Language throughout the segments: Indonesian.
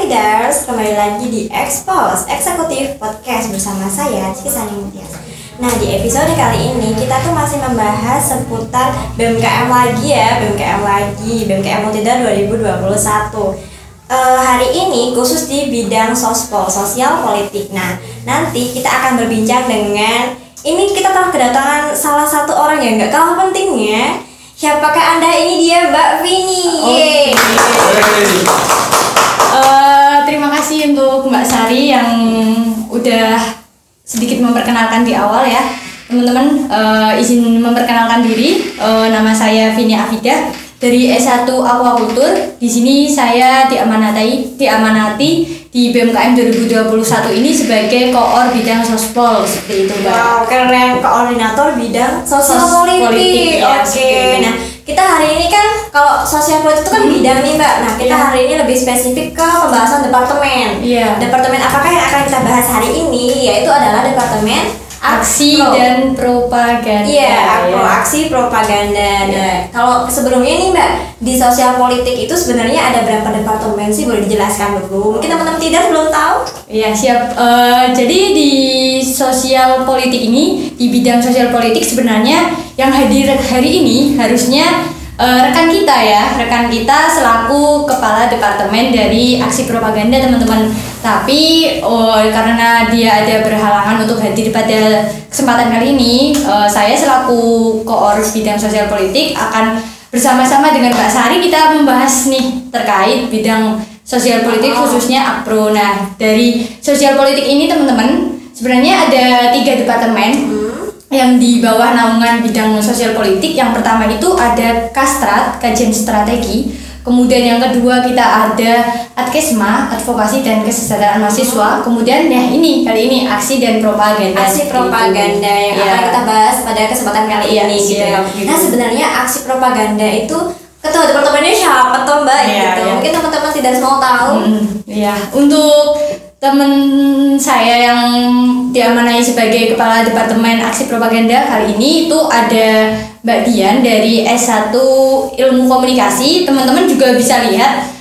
Tiders, kembali lagi di Expose Eksekutif Podcast bersama saya Rizky Sani Mutias. Nah, di episode kali ini kita tuh masih membahas seputar BMKM lagi ya, BMKM Multida 2021. Hari ini khusus di bidang sospol, sosial politik. Nah, nanti kita akan berbincang dengan, ini kita telah kedatangan salah satu orang yang gak kalah pentingnya. Siapakah Anda? Ini dia Mbak Vini. Terima kasih untuk Mbak Sari yang udah sedikit memperkenalkan di awal ya. Teman-teman, izin memperkenalkan diri. Nama saya Vini Afidah dari S1 Aquakultur. Di sini saya diamanati di BMKM 2021 ini sebagai koor bidang sospol, seperti itu, Mbak. Wow, keren, koordinator bidang sosial politik. Ya, Oke. Nah, kita hari ini kan kalau sosial politik itu kan bidang nih, Mbak. Nah, kita hari ini lebih spesifik ke pembahasan departemen. Departemen apakah yang akan kita bahas hari ini? Yaitu adalah departemen aksi dan propaganda. Aksi propaganda. Nah, kalau sebelumnya nih Mbak, di sosial politik itu sebenarnya ada berapa departemen sih? Boleh dijelaskan dulu? Mungkin teman-teman tidak belum tahu. Iya, siap. Jadi di sosial politik ini, di bidang sosial politik sebenarnya yang hadir hari ini harusnya rekan kita selaku kepala departemen dari aksi propaganda, teman-teman. Tapi karena dia ada berhalangan untuk hadir pada kesempatan kali ini, saya selaku koor bidang sosial politik akan bersama-sama dengan Mbak Sari kita membahas nih terkait bidang sosial politik khususnya AKPRO. Nah, dari sosial politik ini teman-teman sebenarnya ada 3 departemen yang di bawah naungan bidang sosial politik. Yang pertama itu ada Kastrat, kajian strategi. Kemudian yang kedua kita ada Adkesma, advokasi dan kesejahteraan mahasiswa. Kemudian kali ini aksi dan propaganda. Aksi propaganda yang akan kita bahas pada kesempatan kali ini gitu. Nah, sebenarnya aksi propaganda itu ketua departemennya siapa toh Mbak gitu. Mungkin teman-teman tidak semua tahu. Untuk teman saya yang diamanai sebagai kepala departemen aksi propaganda kali ini itu ada Mbak Dian dari S1 Ilmu Komunikasi. Teman-teman juga bisa lihat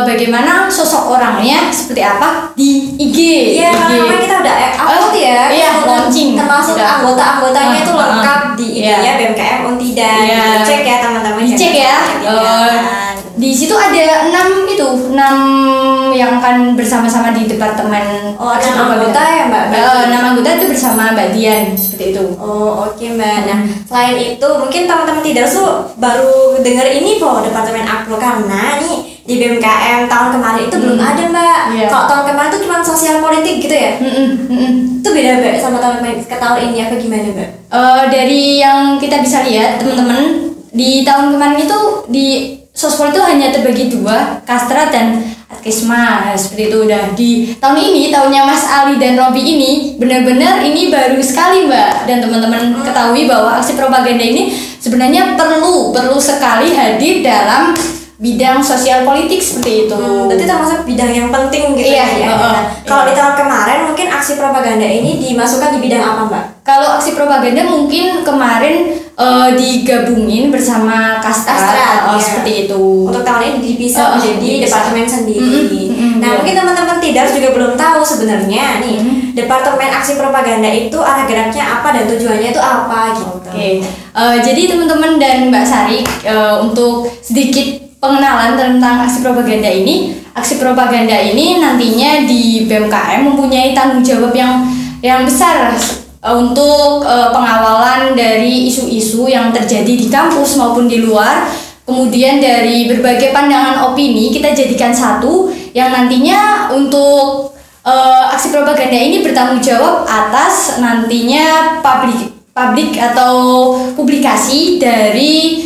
bagaimana sosok orangnya seperti apa di IG. Iya, karena kita udah upload ya. Iya, launching. Termasuk anggota-anggotanya itu lengkap di IG-nya BMKM Multida. Cek ya teman-teman. Dicek ya. Di situ ada 6 yang akan bersama-sama di departemen. Ada anggota ya Mbak? 6 anggota itu bersama Mbak Dian, seperti itu. Oke Mbak. Nah, selain itu mungkin teman-teman tidak baru dengar ini departemen AKPRO, karena nih di BMKM tahun kemarin itu belum ada Mbak. Kalau tahun kemarin itu cuma sosial politik gitu ya. Itu beda Mbak sama tahun ini apa gimana Mbak? Dari yang kita bisa lihat teman-teman, di tahun kemarin itu di sospol itu hanya terbagi 2, Kastrat dan Adkesma. Seperti itu. Udah di tahun ini, tahunnya Mas Ali dan Robi ini benar-benar ini baru sekali Mbak. Dan teman-teman ketahui bahwa aksi propaganda ini sebenarnya perlu sekali hadir dalam bidang sosial politik, seperti itu. Berarti termasuk bidang yang penting gitu Kalau di tahun kemarin mungkin aksi propaganda ini dimasukkan di bidang apa Mbak? Kalau aksi propaganda mungkin kemarin digabungin bersama Kastrat, seperti itu. Untuk tahun ini dipisah menjadi departemen sendiri. Nah, mungkin teman-teman Tidars juga belum tahu sebenarnya nih departemen aksi propaganda itu arah geraknya apa dan tujuannya itu apa gitu. Jadi teman-teman dan Mbak Sari, untuk sedikit pengenalan tentang aksi propaganda ini. Aksi propaganda ini nantinya di BMKM mempunyai tanggung jawab yang besar untuk pengawalan dari isu-isu yang terjadi di kampus maupun di luar. Kemudian dari berbagai pandangan opini kita jadikan satu, yang nantinya untuk aksi propaganda ini bertanggung jawab atas nantinya publik atau publikasi dari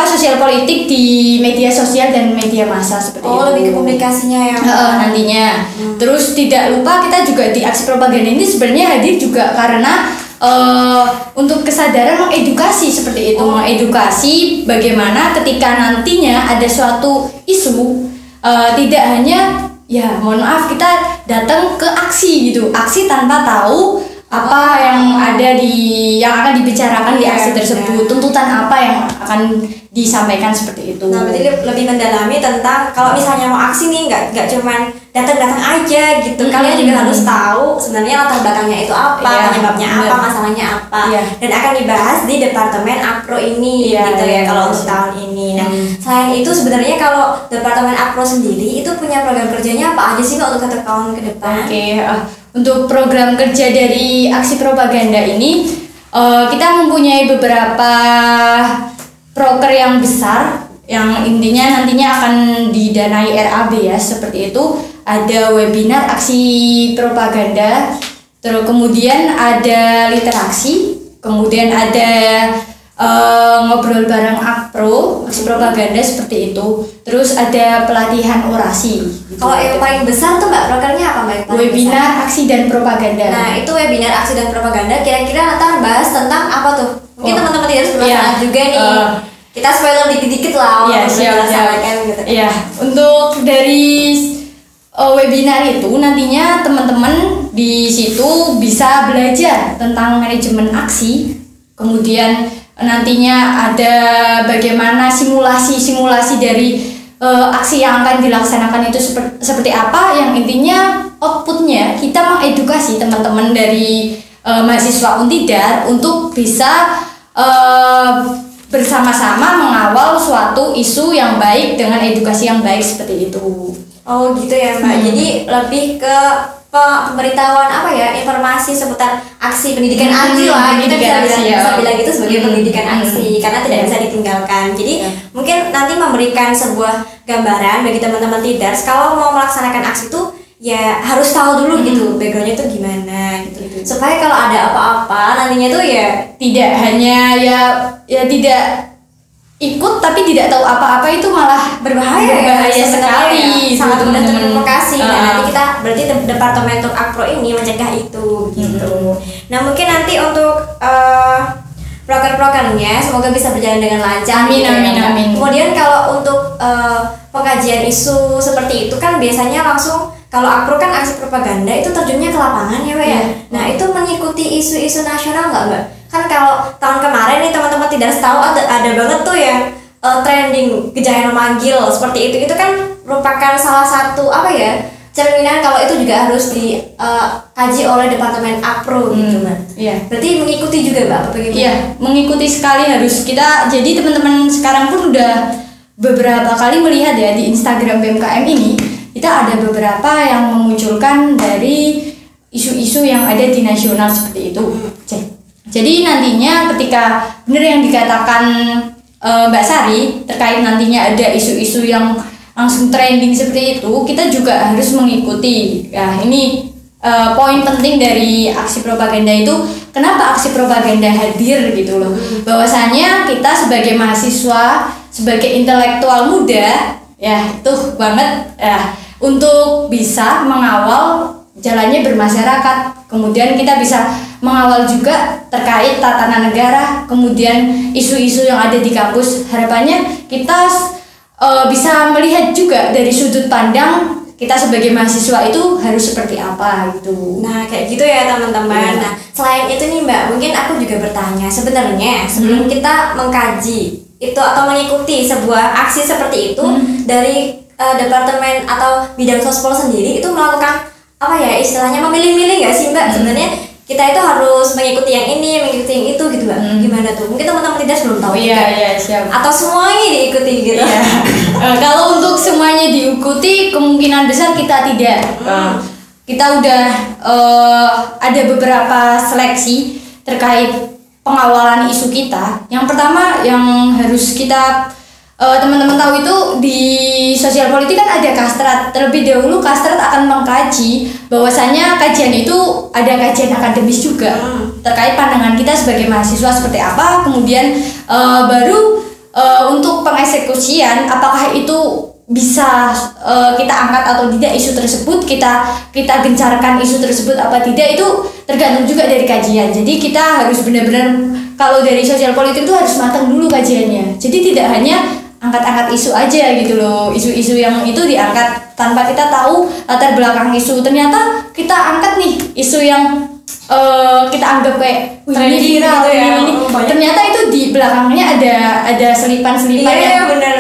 sosial politik di media sosial dan media massa, seperti itu. Lebih ke publikasinya ya nantinya. Terus tidak lupa kita juga di aksi propaganda ini sebenarnya hadir juga karena untuk kesadaran mengedukasi, seperti itu. Mengedukasi bagaimana ketika nantinya ada suatu isu, tidak hanya mohon maaf kita datang ke aksi gitu, aksi tanpa tahu apa yang ada yang akan dibicarakan di aksi tersebut, tuntutan apa yang akan disampaikan seperti itu. Nah, berarti lebih mendalami tentang kalau misalnya mau aksi nih, nggak cuman datang aja gitu. Kalian juga harus tahu sebenarnya latar belakangnya itu apa, penyebabnya apa, masalahnya apa, dan akan dibahas di Departemen Akpro ini gitu ya kalau untuk tahun ini. Nah, selain itu sebenarnya kalau Departemen Akpro sendiri itu punya program kerjanya apa aja sih Mbak untuk 1 tahun ke depan? Untuk program kerja dari aksi propaganda ini kita mempunyai beberapa proker yang besar yang intinya nantinya akan didanai RAB ya, seperti itu. Ada webinar aksi propaganda, terus kemudian ada literasi, kemudian ada ngobrol bareng Akpro aksi propaganda seperti itu, terus ada pelatihan orasi gitu. Kalau yang paling besar tuh Mbak prokernya apa Mbak? Webinar aksi dan propaganda. Nah itu webinar aksi dan propaganda kira-kira nanti bahas tentang apa tuh? Mungkin teman-teman tidak penasaran juga nih. Kita spoiler dikit-dikit lah gitu. Untuk dari webinar itu nantinya teman-teman di situ bisa belajar tentang manajemen aksi, kemudian nantinya ada bagaimana simulasi dari aksi yang akan dilaksanakan itu seperti apa, yang intinya outputnya kita mengedukasi teman-teman dari mahasiswa Untidar untuk bisa bersama-sama mengawal suatu isu yang baik dengan edukasi yang baik seperti itu. Oh gitu ya Mbak. Jadi lebih ke pemberitahuan informasi seputar aksi pendidikan aksi lah. Kita bisa bilang itu sebagai pendidikan aksi karena tidak bisa ditinggalkan. Jadi mungkin nanti memberikan sebuah gambaran bagi teman-teman Tidars kalau mau melaksanakan aksi itu ya harus tahu dulu gitu backgroundnya itu gimana gitu. Supaya kalau ada apa-apa nantinya tuh ya tidak hanya ya tidak ikut tapi tidak tahu apa-apa, itu malah berbahaya sekali. Sangat mudah terprovokasi. Nah, nanti kita berarti Departemen Akpro ini mencegah itu gitu. Nah, mungkin nanti untuk proker-prokernya semoga bisa berjalan dengan lancar. Amin. Kemudian kalau untuk pengkajian isu seperti itu kan biasanya langsung kalau Akpro kan aksi propaganda itu terjunnya ke lapangan ya Mbak ya. Nah, itu mengikuti isu-isu nasional nggak Mbak? Kan kalau tahun kemarin nih teman-teman tidak tahu ada banget tuh yang trending Gejayan memanggil seperti itu kan merupakan salah satu cerminan kalau itu juga harus dikaji oleh Departemen Akpro gitu Mbak. Berarti mengikuti juga Mbak apa bagaimana? Iya, mengikuti sekali harus kita. Jadi teman-teman sekarang pun udah beberapa kali melihat ya di Instagram BMKM ini, kita ada beberapa yang memunculkan dari isu-isu yang ada di nasional seperti itu. Jadi nantinya ketika benar yang dikatakan Mbak Sari terkait nantinya ada isu-isu yang langsung trending seperti itu, kita juga harus mengikuti. Nah ini poin penting dari aksi propaganda itu, kenapa aksi propaganda hadir gitu loh. Bahwasanya kita sebagai mahasiswa, sebagai intelektual muda, ya itu banget ya, untuk bisa mengawal jalannya bermasyarakat, kemudian kita bisa mengawal juga terkait tatanan negara, kemudian isu-isu yang ada di kampus. Harapannya kita bisa melihat juga dari sudut pandang kita sebagai mahasiswa itu harus seperti apa gitu. Nah kayak gitu ya teman-teman. Nah selain itu nih Mbak, mungkin aku juga bertanya sebenarnya sebelum kita mengkaji itu atau mengikuti sebuah aksi seperti itu dari departemen atau bidang sospol sendiri itu melakukan istilahnya memilih-milih nggak sih Mbak? Sebenarnya kita itu harus mengikuti yang ini, mengikuti yang itu gitu Mbak. Gimana tuh? Mungkin teman-teman tidak belum tahu. Iya, siap. Atau semuanya diikuti gitu. Kalau untuk semuanya diikuti kemungkinan besar kita tidak. Kita udah ada beberapa seleksi terkait pengawalan isu kita. Yang pertama yang harus kita teman-teman tahu itu di sosial politik kan ada Kastrat. Terlebih dahulu Kastrat akan mengkaji bahwasanya kajian itu ada kajian akademis juga terkait pandangan kita sebagai mahasiswa seperti apa. Kemudian baru untuk pengeksekusian apakah itu bisa kita angkat atau tidak isu tersebut, kita gencarkan isu tersebut apa tidak, itu tergantung juga dari kajian. Jadi kita harus benar-benar kalau dari sosial politik itu harus matang dulu kajiannya. Jadi tidak hanya angkat-angkat isu aja gitu loh, isu-isu yang itu diangkat tanpa kita tahu latar belakang isu. Ternyata kita angkat nih isu yang kita anggap kayak wih, ini Trending viral gitu ya. ini. Banyak. Ternyata itu di belakangnya ada selipan-selipan Iya, yang benar.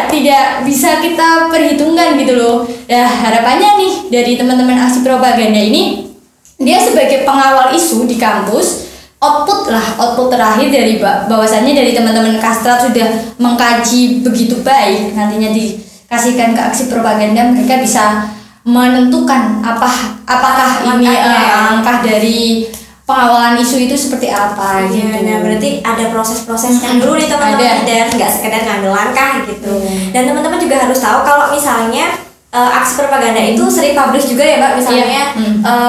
tidak bisa kita perhitungkan gitu loh. Nah, harapannya nih dari teman-teman aksi propaganda ini, dia sebagai pengawal isu di kampus, output terakhir dari bahwasannya dari teman-teman Kastrat sudah mengkaji begitu baik, nantinya dikasihkan ke aksi propaganda, mereka bisa menentukan apakah ini langkah dari pengawalan isu itu seperti apa gitu. Nah berarti ada proses-prosesnya dulu nih teman-teman, dan nggak sekedar ngambil langkah gitu. Dan teman-teman juga harus tahu kalau misalnya aksi propaganda itu sering publish juga ya Mbak, misalnya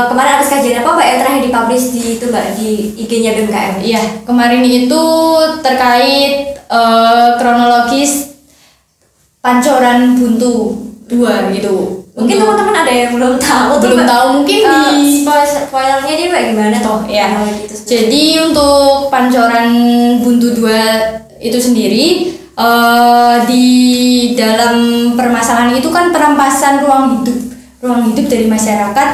kemarin ada kajian apa Mbak yang terakhir dipublish di itu Mbak, di IG-nya BMKM? Iya, kemarin itu terkait kronologis Pancoran Buntu 2 gitu. Mungkin teman-teman ada yang belum tahu mungkin di spoilernya dia Mbak gimana toh ya. gitu. Jadi untuk Pancoran Buntu 2 itu sendiri di dalam permasalahan itu kan perampasan ruang hidup dari masyarakat,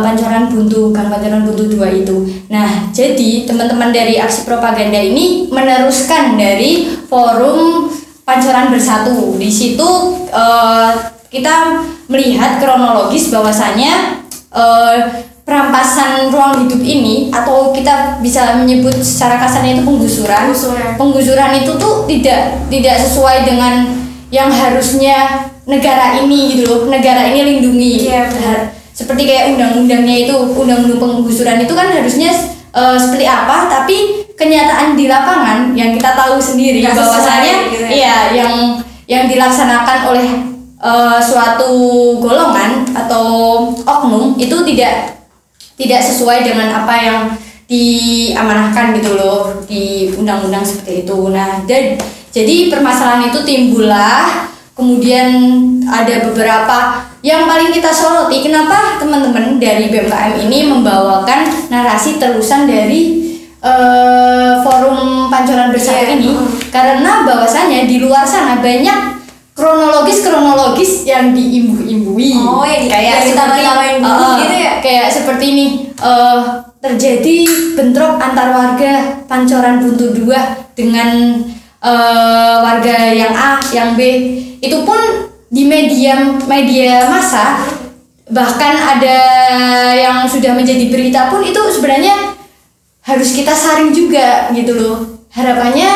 Pancoran Buntu, Gang Pancoran Buntu 2 itu. Nah, jadi teman-teman dari aksi propaganda ini meneruskan dari forum Pancoran Bersatu. Di situ kita melihat kronologis bahwasanya perampasan ruang hidup ini, atau kita bisa menyebut secara kasarnya itu penggusuran itu tuh tidak sesuai dengan yang harusnya negara ini gitu loh, negara ini lindungi. Seperti kayak undang-undangnya itu, undang-undang penggusuran itu kan harusnya seperti apa, tapi kenyataan di lapangan yang kita tahu sendiri bahwasanya gitu ya. yang dilaksanakan oleh suatu golongan atau oknum itu tidak sesuai dengan apa yang diamanahkan gitu loh di undang-undang seperti itu. Nah, jadi permasalahan itu timbullah, kemudian ada beberapa yang paling kita soroti, kenapa teman-teman dari BMKM ini membawakan narasi terusan dari forum Pancoran Bersatu ini, karena bahwasanya di luar sana banyak kronologis yang diimbu-imbui. Kayak seperti gitu ya. Kayak seperti ini, terjadi bentrok antar warga Pancoran Buntu 2 dengan warga yang A, yang B. Itu pun di media massa, bahkan ada yang sudah menjadi berita pun itu sebenarnya harus kita saring juga gitu loh. Harapannya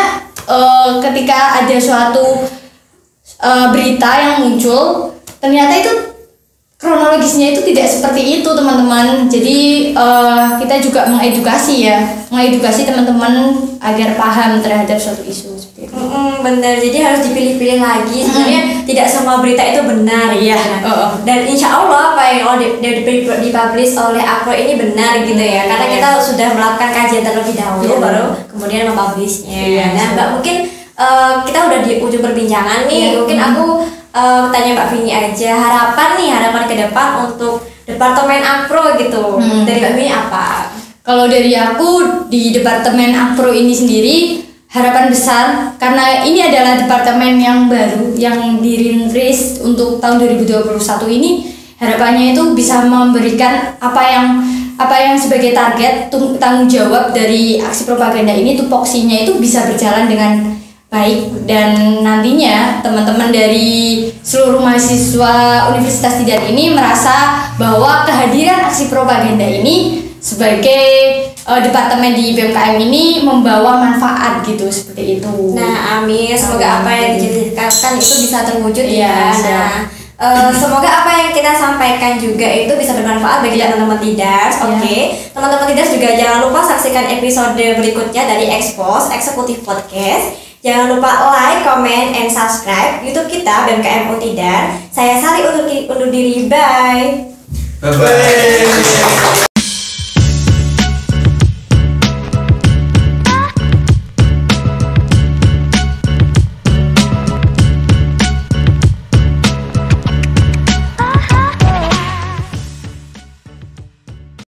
ketika ada suatu berita yang muncul, ternyata itu kronologisnya itu tidak seperti itu teman-teman. Jadi kita juga mengedukasi teman-teman agar paham terhadap suatu isu seperti itu. Benar, jadi harus dipilih-pilih lagi. Sebenarnya tidak semua berita itu benar. Dan insya Allah apa yang dipublish oleh Akro ini benar gitu ya, karena kita sudah melakukan kajian terlebih dahulu baru kemudian mempublishnya. Nah Mbak, mungkin kita udah di ujung perbincangan nih. Mungkin aku tanya Mbak Vini aja, harapan ke depan untuk Departemen Akpro gitu. Dari Mbak Vini apa? Kalau dari aku di Departemen Akpro ini sendiri, harapan besar karena ini adalah departemen yang baru yang dirintis untuk tahun 2021 ini, harapannya itu bisa memberikan apa yang sebagai target tanggung jawab dari aksi propaganda ini, tupoksinya itu bisa berjalan dengan baik, dan nantinya teman-teman dari seluruh mahasiswa Universitas Tidar ini merasa bahwa kehadiran aksi propaganda ini sebagai departemen di BMKM ini membawa manfaat gitu, seperti itu. Nah, amin. Semoga apa yang diceritakan itu bisa terwujud ya. Nah, semoga apa yang kita sampaikan juga itu bisa bermanfaat bagi teman-teman Tidar. Teman-teman Tidar juga jangan lupa saksikan episode berikutnya dari Expose Eksekutif Podcast. Jangan lupa like, comment, and subscribe YouTube kita BMKM Tidar. Saya Sari undur diri, bye. Bye.